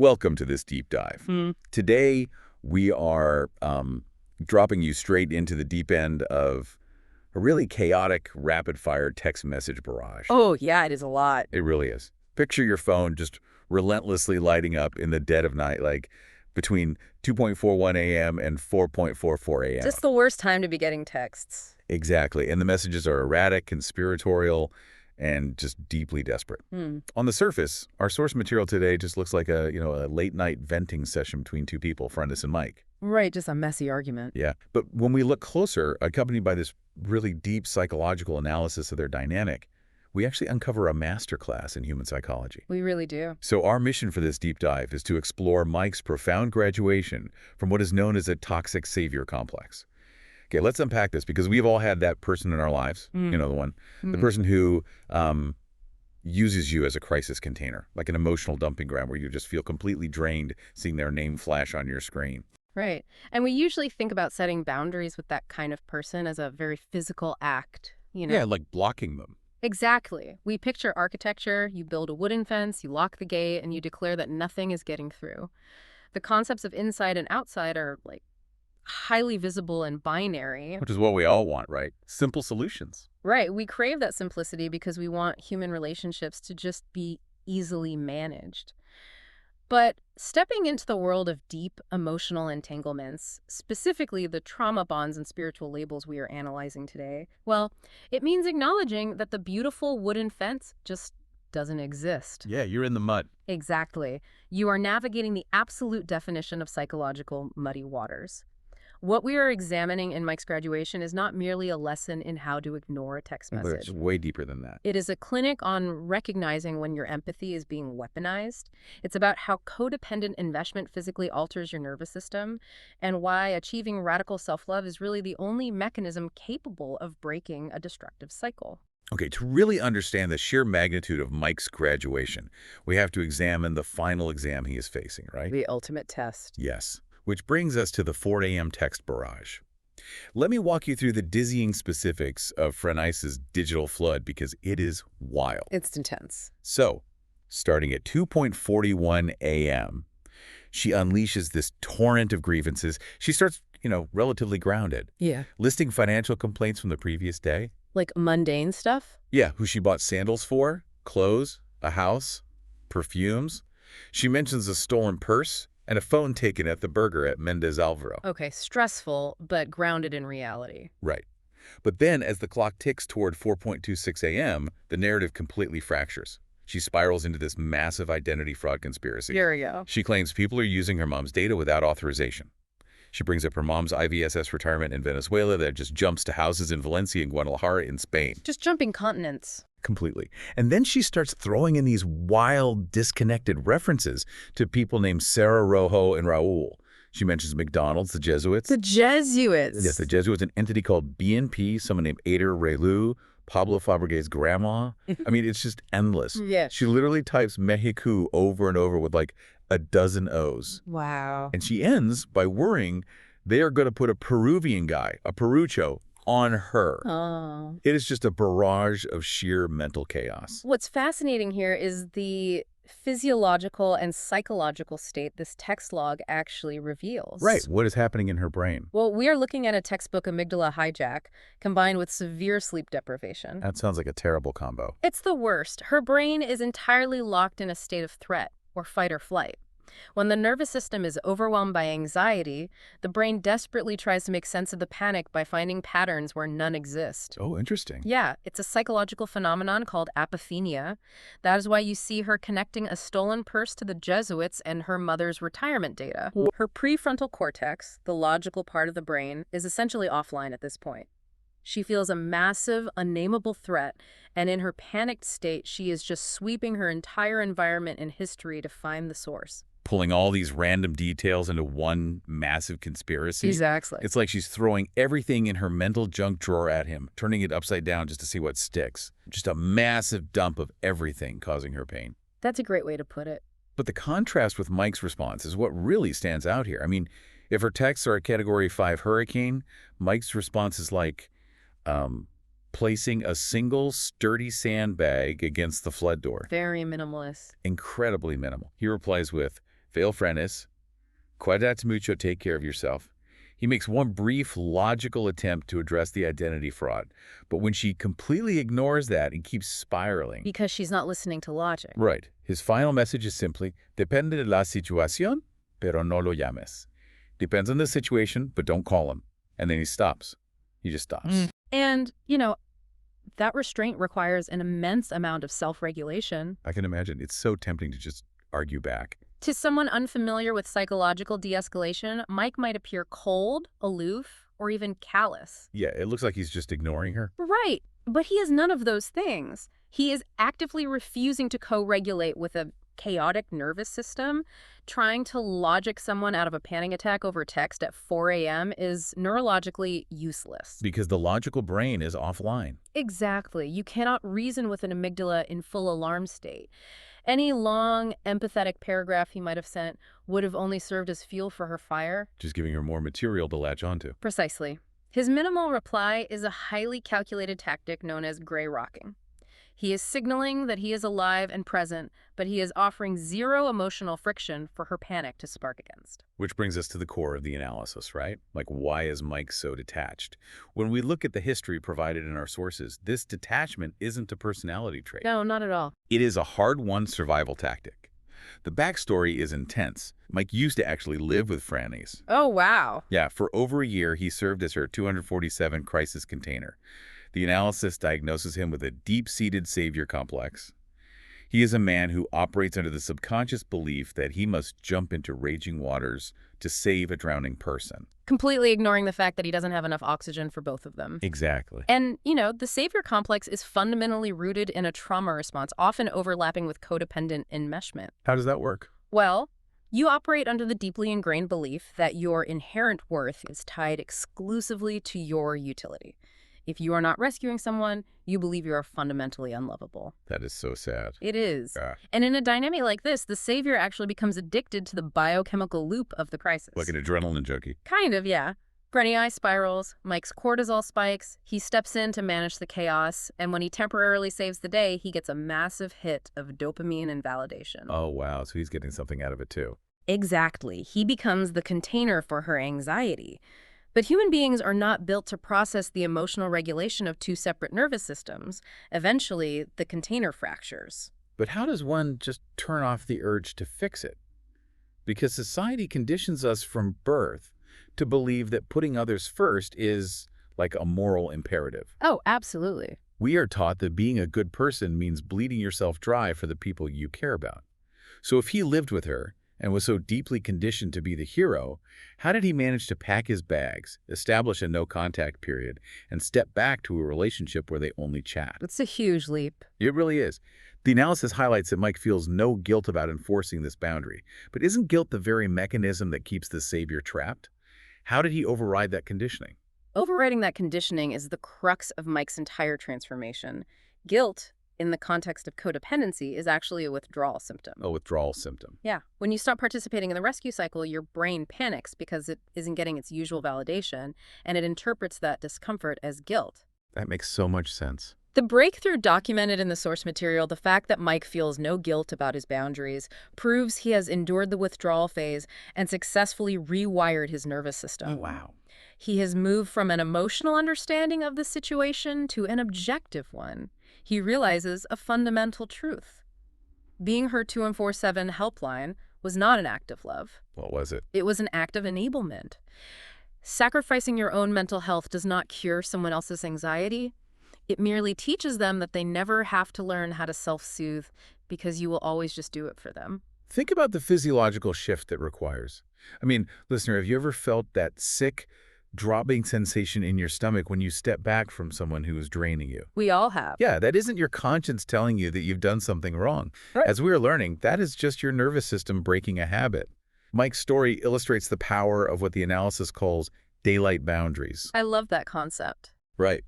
Welcome to this deep dive. Today, we are dropping you straight into the deep end of a really chaotic, rapid-fire text message barrage. Oh, yeah, it is a lot. It really is. Picture your phone just relentlessly lighting up in the dead of night, like between 2:41 a.m. and 4:44 a.m. Just the worst time to be getting texts. Exactly. And the messages are erratic, conspiratorial, and just deeply desperate. On the surface, our source material today just looks like a late-night venting session between two people, Franyce and Mike. Right, just a messy argument. Yeah. But when we look closer, accompanied by this really deep psychological analysis of their dynamic, we actually uncover a masterclass in human psychology. We really do. So our mission for this deep dive is to explore Mike's profound graduation from what is known as a toxic savior complex. Okay, let's unpack this because we've all had that person in our lives, the person who uses you as a crisis container, like an emotional dumping ground where you just feel completely drained seeing their name flash on your screen. Right. And we usually think about setting boundaries with that kind of person as a very physical act, Yeah, like blocking them. Exactly. We picture architecture, you build a wooden fence, you lock the gate, and you declare that nothing is getting through. The concepts of inside and outside are, like, highly visible and binary. Which is what we all want, right? Simple solutions. Right. We crave that simplicity because we want human relationships to just be easily managed. But stepping into the world of deep emotional entanglements, specifically the trauma bonds and spiritual labels we are analyzing today, well, it means acknowledging that the beautiful wooden fence just doesn't exist. Yeah, you're in the mud. Exactly. You are navigating the absolute definition of psychological muddy waters. What we are examining in Mike's graduation is not merely a lesson in how to ignore a text But message. it's way deeper than that. It is a clinic on recognizing when your empathy is being weaponized. It's about how codependent enmeshment physically alters your nervous system and why achieving radical self-love is really the only mechanism capable of breaking a destructive cycle. Okay, to really understand the sheer magnitude of Mike's graduation, we have to examine the final exam he is facing, right? The ultimate test. Yes. Which brings us to the 4 a.m. text barrage. Let me walk you through the dizzying specifics of Franyce's digital flood because it is wild. It's intense. So, starting at 2:41 a.m., she unleashes this torrent of grievances. She starts, relatively grounded. Yeah. Listing financial complaints from the previous day. Like mundane stuff? Yeah, who she bought sandals for, clothes, a house, perfumes. She mentions a stolen purse and a phone taken at the burger at Mendez Alvaro. Okay, stressful, but grounded in reality. Right. But then, as the clock ticks toward 4:26 a.m., the narrative completely fractures. She spirals into this massive identity fraud conspiracy. Here we go. She claims people are using her mom's data without authorization. She brings up her mom's IVSS retirement in Venezuela that just jumps to houses in Valencia and Guadalajara in Spain. Just jumping continents. Completely. And then she starts throwing in these wild, disconnected references to people named Sarah Rojo and Raul. She mentions McDonald's, the Jesuits. The Jesuits. Yes, the Jesuits, an entity called BNP, someone named Ader Relu, Pablo Fabregat's grandma. I mean, it's just endless. Yeah. She literally types Mexico over and over with like a dozen O's. Wow. And she ends by worrying they are going to put a Peruvian guy, a Perucho, on her. Oh. It is just a barrage of sheer mental chaos. What's fascinating here is the physiological and psychological state this text log actually reveals. Right. What is happening in her brain? Well, we are looking at a textbook amygdala hijack combined with severe sleep deprivation. That sounds like a terrible combo. It's the worst. Her brain is entirely locked in a state of threat, or fight or flight. When the nervous system is overwhelmed by anxiety, the brain desperately tries to make sense of the panic by finding patterns where none exist. Oh, interesting. Yeah, it's a psychological phenomenon called apophenia. That is why you see her connecting a stolen purse to the Jesuits and her mother's retirement data. Her prefrontal cortex, the logical part of the brain, is essentially offline at this point. She feels a massive, unnameable threat, and in her panicked state, she is just sweeping her entire environment and history to find the source. Pulling all these random details into one massive conspiracy. Exactly. It's like she's throwing everything in her mental junk drawer at him, turning it upside down just to see what sticks. Just a massive dump of everything causing her pain. That's a great way to put it. But the contrast with Mike's response is what really stands out here. I mean, if her texts are a Category 5 hurricane, Mike's response is like placing a single sturdy sandbag against the flood door. Very minimalist. Incredibly minimal. He replies with, Fail Franyce. Cuídate mucho, take care of yourself. He makes one brief, logical attempt to address the identity fraud, but when she completely ignores that and keeps spiraling. Because she's not listening to logic. Right. His final message is simply, depende de la situación, pero no lo llames. Depends on the situation, but don't call him. And then he stops. He just stops. And, that restraint requires an immense amount of self-regulation. I can imagine. It's so tempting to just argue back. To someone unfamiliar with psychological de-escalation, Mike might appear cold, aloof, or even callous. Yeah, it looks like he's just ignoring her. Right, but he is none of those things. He is actively refusing to co-regulate with a chaotic nervous system. Trying to logic someone out of a panic attack over text at 4 a.m. is neurologically useless. Because the logical brain is offline. Exactly. You cannot reason with an amygdala in full alarm state. Any long, empathetic paragraph he might have sent would have only served as fuel for her fire. Just giving her more material to latch onto. Precisely. His minimal reply is a highly calculated tactic known as gray rocking. He is signaling that he is alive and present, but he is offering zero emotional friction for her panic to spark against. Which brings us to the core of the analysis, right? Like, why is Mike so detached? When we look at the history provided in our sources, this detachment isn't a personality trait. No, not at all. It is a hard-won survival tactic. The backstory is intense. Mike used to actually live with Franyce. Oh, wow. Yeah, for over a year, he served as her 247 crisis container. The analysis diagnoses him with a deep-seated savior complex. He is a man who operates under the subconscious belief that he must jump into raging waters to save a drowning person. Completely ignoring the fact that he doesn't have enough oxygen for both of them. Exactly. And, the savior complex is fundamentally rooted in a trauma response, often overlapping with codependent enmeshment. How does that work? Well, you operate under the deeply ingrained belief that your inherent worth is tied exclusively to your utility. If you are not rescuing someone, you believe you are fundamentally unlovable. That is so sad. It is. Yeah. And in a dynamic like this, the savior actually becomes addicted to the biochemical loop of the crisis. Like an adrenaline junkie. Kind of, yeah. Franyce spirals, Mike's cortisol spikes, he steps in to manage the chaos, and when he temporarily saves the day, he gets a massive hit of dopamine and validation. Oh, wow. So he's getting something out of it, too. Exactly. He becomes the container for her anxiety. But human beings are not built to process the emotional regulation of two separate nervous systems. Eventually, the container fractures. But how does one just turn off the urge to fix it? Because society conditions us from birth to believe that putting others first is like a moral imperative. Oh, absolutely. We are taught that being a good person means bleeding yourself dry for the people you care about. So if he lived with her and was so deeply conditioned to be the hero, how did he manage to pack his bags, establish a no-contact period, and step back to a relationship where they only chat? It's a huge leap. It really is. The analysis highlights that Mike feels no guilt about enforcing this boundary. But isn't guilt the very mechanism that keeps the savior trapped? How did he override that conditioning? Overriding that conditioning is the crux of Mike's entire transformation. Guilt, in the context of codependency, is actually a withdrawal symptom. A withdrawal symptom. Yeah. When you stop participating in the rescue cycle, your brain panics because it isn't getting its usual validation, and it interprets that discomfort as guilt. That makes so much sense. The breakthrough documented in the source material, the fact that Mike feels no guilt about his boundaries, proves he has endured the withdrawal phase and successfully rewired his nervous system. Oh, wow. He has moved from an emotional understanding of the situation to an objective one. He realizes a fundamental truth. Being her 24/7 helpline was not an act of love. What was it? It was an act of enablement. Sacrificing your own mental health does not cure someone else's anxiety. It merely teaches them that they never have to learn how to self-soothe because you will always just do it for them. Think about the physiological shift that requires. I mean, listener, have you ever felt that sick, dropping sensation in your stomach when you step back from someone who is draining you? We all have. Yeah, that isn't your conscience telling you that you've done something wrong. Right. As we are learning, that is just your nervous system breaking a habit. Mike's story illustrates the power of what the analysis calls daylight boundaries. I love that concept. Right.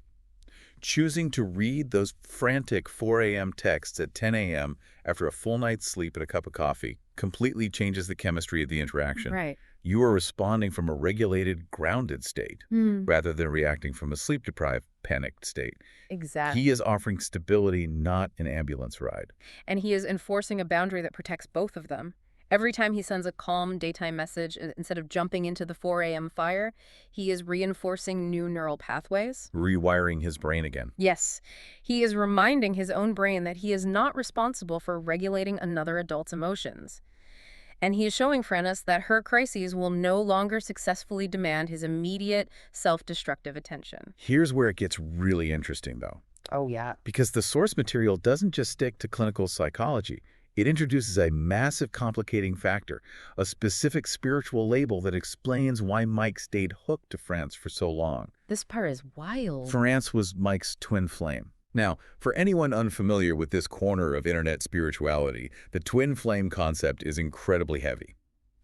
Choosing to read those frantic 4 a.m. texts at 10 a.m. after a full night's sleep and a cup of coffee completely changes the chemistry of the interaction. Right. You are responding from a regulated, grounded state rather than reacting from a sleep-deprived, panicked state. Exactly. He is offering stability, not an ambulance ride. And he is enforcing a boundary that protects both of them. Every time he sends a calm daytime message, instead of jumping into the 4 a.m. fire, he is reinforcing new neural pathways. Rewiring his brain again. Yes, he is reminding his own brain that he is not responsible for regulating another adult's emotions. And he is showing Franyce that her crises will no longer successfully demand his immediate self-destructive attention. Here's where it gets really interesting, though. Oh, yeah. Because the source material doesn't just stick to clinical psychology. It introduces a massive complicating factor, a specific spiritual label that explains why Mike stayed hooked to Franyce for so long. This part is wild. Franyce was Mike's twin flame. Now, for anyone unfamiliar with this corner of internet spirituality, the twin flame concept is incredibly heavy.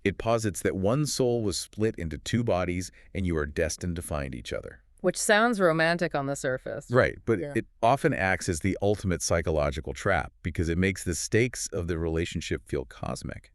It posits that one soul was split into two bodies and you are destined to find each other. Which sounds romantic on the surface. Right, but it often acts as the ultimate psychological trap because it makes the stakes of the relationship feel cosmic.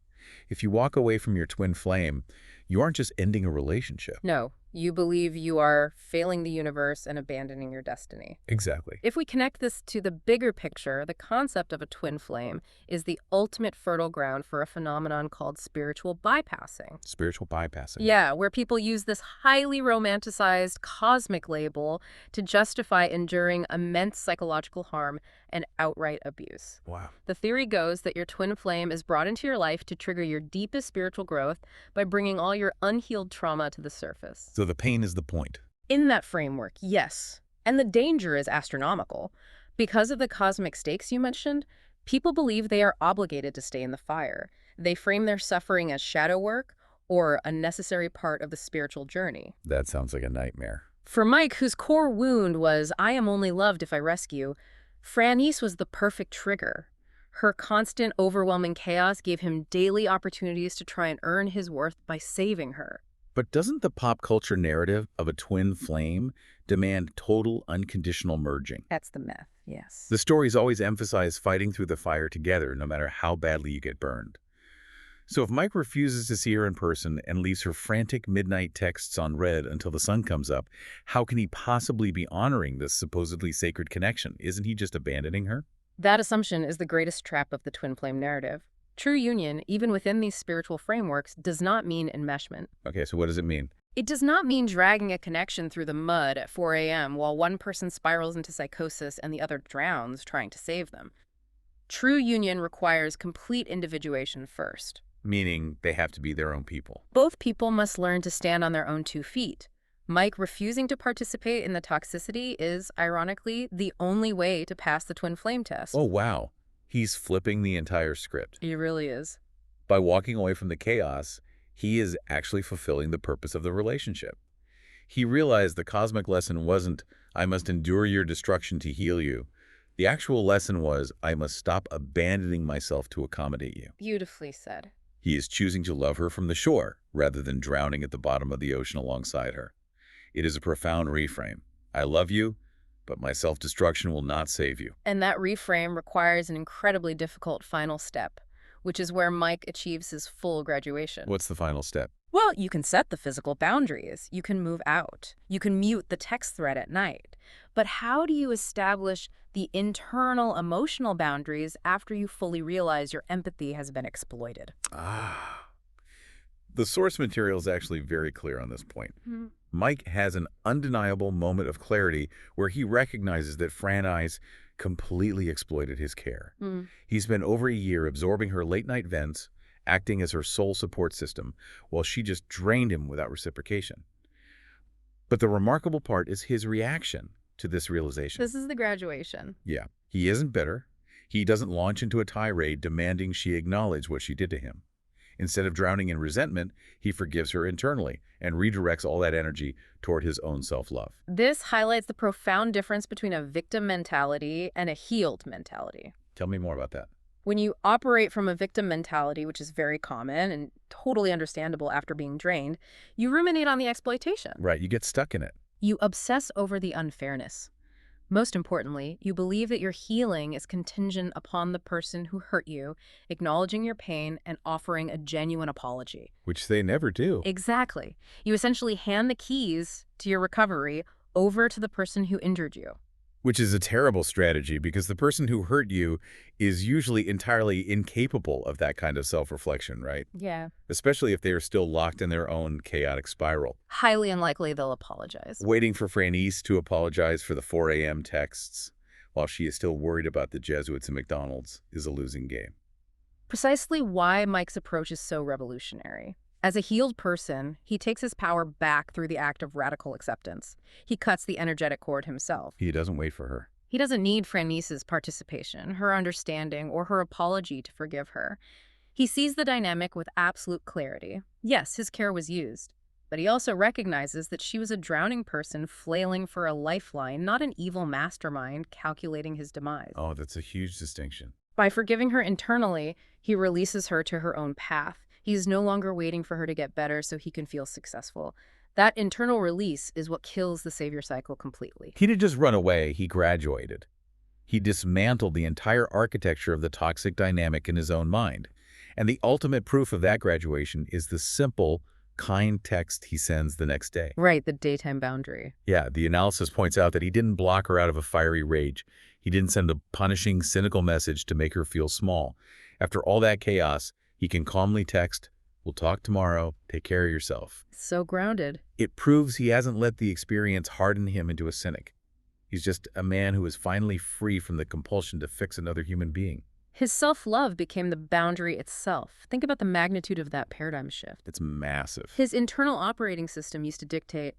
If you walk away from your twin flame, you aren't just ending a relationship. No, you believe you are failing the universe and abandoning your destiny. Exactly. If we connect this to the bigger picture, the concept of a twin flame is the ultimate fertile ground for a phenomenon called spiritual bypassing. Spiritual bypassing. Yeah, where people use this highly romanticized cosmic label to justify enduring immense psychological harm and outright abuse. Wow. The theory goes that your twin flame is brought into your life to trigger your deepest spiritual growth by bringing all your unhealed trauma to the surface. So the pain is the point. In that framework, yes. And the danger is astronomical. Because of the cosmic stakes you mentioned, people believe they are obligated to stay in the fire. They frame their suffering as shadow work or a necessary part of the spiritual journey. That sounds like a nightmare. For Mike, whose core wound was, I am only loved if I rescue, Franyce was the perfect trigger. Her constant, overwhelming chaos gave him daily opportunities to try and earn his worth by saving her. But doesn't the pop culture narrative of a twin flame demand total, unconditional merging? That's the myth, yes. The stories always emphasize fighting through the fire together, no matter how badly you get burned. So if Mike refuses to see her in person and leaves her frantic midnight texts on read until the sun comes up, how can he possibly be honoring this supposedly sacred connection? Isn't he just abandoning her? That assumption is the greatest trap of the twin flame narrative. True union, even within these spiritual frameworks, does not mean enmeshment. Okay, so what does it mean? It does not mean dragging a connection through the mud at 4 a.m. while one person spirals into psychosis and the other drowns trying to save them. True union requires complete individuation first. Meaning they have to be their own people. Both people must learn to stand on their own 2 feet. Mike refusing to participate in the toxicity is, ironically, the only way to pass the twin flame test. Oh, wow. He's flipping the entire script. He really is. By walking away from the chaos, he is actually fulfilling the purpose of the relationship. He realized the cosmic lesson wasn't, I must endure your destruction to heal you. The actual lesson was, I must stop abandoning myself to accommodate you. Beautifully said. He is choosing to love her from the shore, rather than drowning at the bottom of the ocean alongside her. It is a profound reframe. I love you, but my self-destruction will not save you. And that reframe requires an incredibly difficult final step, which is where Mike achieves his full graduation. What's the final step? Well, you can set the physical boundaries. You can move out. You can mute the text thread at night. But how do you establish the internal emotional boundaries after you fully realize your empathy has been exploited? The source material is actually very clear on this point. Mike has an undeniable moment of clarity where he recognizes that Franyce completely exploited his care. He spent over a year absorbing her late-night vents, acting as her sole support system, while she just drained him without reciprocation. But the remarkable part is his reaction to this realization. This is the graduation. Yeah. He isn't bitter. He doesn't launch into a tirade demanding she acknowledge what she did to him. Instead of drowning in resentment, he forgives her internally and redirects all that energy toward his own self-love. This highlights the profound difference between a victim mentality and a healed mentality. Tell me more about that. When you operate from a victim mentality, which is very common and totally understandable after being drained, you ruminate on the exploitation. Right, you get stuck in it. You obsess over the unfairness. Most importantly, you believe that your healing is contingent upon the person who hurt you, acknowledging your pain and offering a genuine apology. Which they never do. Exactly. You essentially hand the keys to your recovery over to the person who injured you. Which is a terrible strategy because the person who hurt you is usually entirely incapable of that kind of self-reflection, right? Yeah. Especially if they are still locked in their own chaotic spiral. Highly unlikely they'll apologize. Waiting for Franyce to apologize for the 4 a.m. texts while she is still worried about the Jesuits and McDonald's is a losing game. Precisely why Mike's approach is so revolutionary. As a healed person, he takes his power back through the act of radical acceptance. He cuts the energetic cord himself. He doesn't wait for her. He doesn't need Franyce's participation, her understanding, or her apology to forgive her. He sees the dynamic with absolute clarity. Yes, his care was used, but he also recognizes that she was a drowning person flailing for a lifeline, not an evil mastermind calculating his demise. Oh, that's a huge distinction. By forgiving her internally, he releases her to her own path. He is no longer waiting for her to get better so he can feel successful. That internal release is what kills the savior cycle completely. He didn't just run away, he graduated. He dismantled the entire architecture of the toxic dynamic in his own mind. And the ultimate proof of that graduation is the simple, kind text he sends the next day. Right, the daytime boundary. Yeah, the analysis points out that he didn't block her out of a fiery rage. He didn't send a punishing, cynical message to make her feel small. After all that chaos, he can calmly text, "We'll talk tomorrow, take care of yourself." So grounded. It proves he hasn't let the experience harden him into a cynic. He's just a man who is finally free from the compulsion to fix another human being. His self-love became the boundary itself. Think about the magnitude of that paradigm shift. It's massive. His internal operating system used to dictate,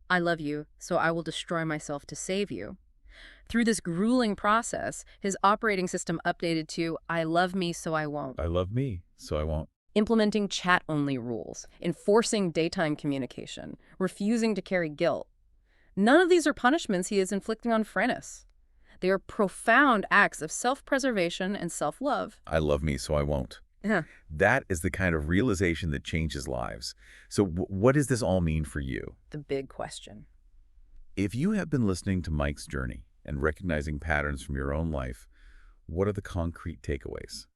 "I love you, so I will destroy myself to save you." Through this grueling process, his operating system updated to, "I love me, so I won't." I love me, so I won't. Implementing chat-only rules, enforcing daytime communication, refusing to carry guilt. None of these are punishments he is inflicting on Franyce. They are profound acts of self-preservation and self-love. I love me, so I won't. Yeah. That is the kind of realization that changes lives. So what does this all mean for you? The big question. If you have been listening to Mike's journey and recognizing patterns from your own life, what are the concrete takeaways?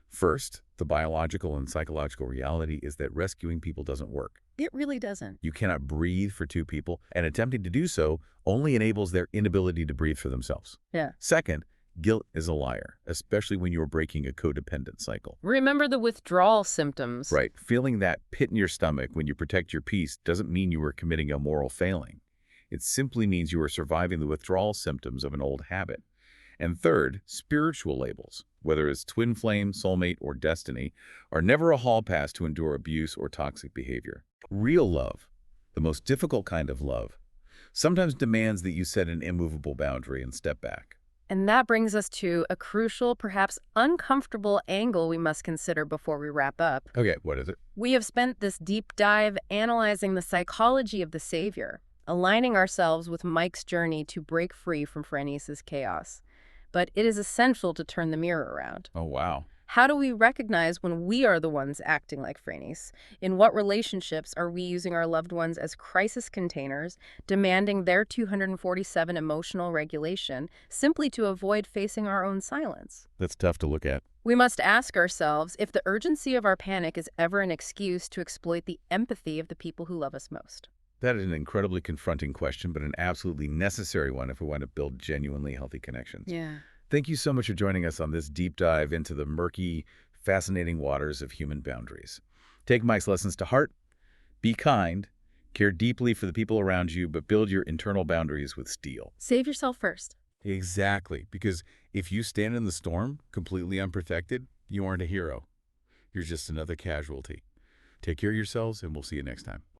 First, the biological and psychological reality is that rescuing people doesn't work. It really doesn't. You cannot breathe for two people, and attempting to do so only enables their inability to breathe for themselves. Yeah. Second, guilt is a liar, especially when you're breaking a codependent cycle. Remember the withdrawal symptoms. Right. Feeling that pit in your stomach when you protect your peace doesn't mean you are committing a moral failing. It simply means you are surviving the withdrawal symptoms of an old habit. And third, spiritual labels, whether it's twin flame, soulmate, or destiny, are never a hall pass to endure abuse or toxic behavior. Real love, the most difficult kind of love, sometimes demands that you set an immovable boundary and step back. And that brings us to a crucial, perhaps uncomfortable angle we must consider before we wrap up. Okay, what is it? We have spent this deep dive analyzing the psychology of the savior, aligning ourselves with Mike's journey to break free from Franyce's chaos. But it is essential to turn the mirror around. Oh, wow. How do we recognize when we are the ones acting like Franyce? In what relationships are we using our loved ones as crisis containers, demanding their 247 emotional regulation simply to avoid facing our own silence? That's tough to look at. We must ask ourselves if the urgency of our panic is ever an excuse to exploit the empathy of the people who love us most. That is an incredibly confronting question, but an absolutely necessary one if we want to build genuinely healthy connections. Yeah. Thank you so much for joining us on this deep dive into the murky, fascinating waters of human boundaries. Take Mike's lessons to heart. Be kind. Care deeply for the people around you, but build your internal boundaries with steel. Save yourself first. Exactly, because if you stand in the storm, completely unprotected, you aren't a hero. You're just another casualty. Take care of yourselves, and we'll see you next time.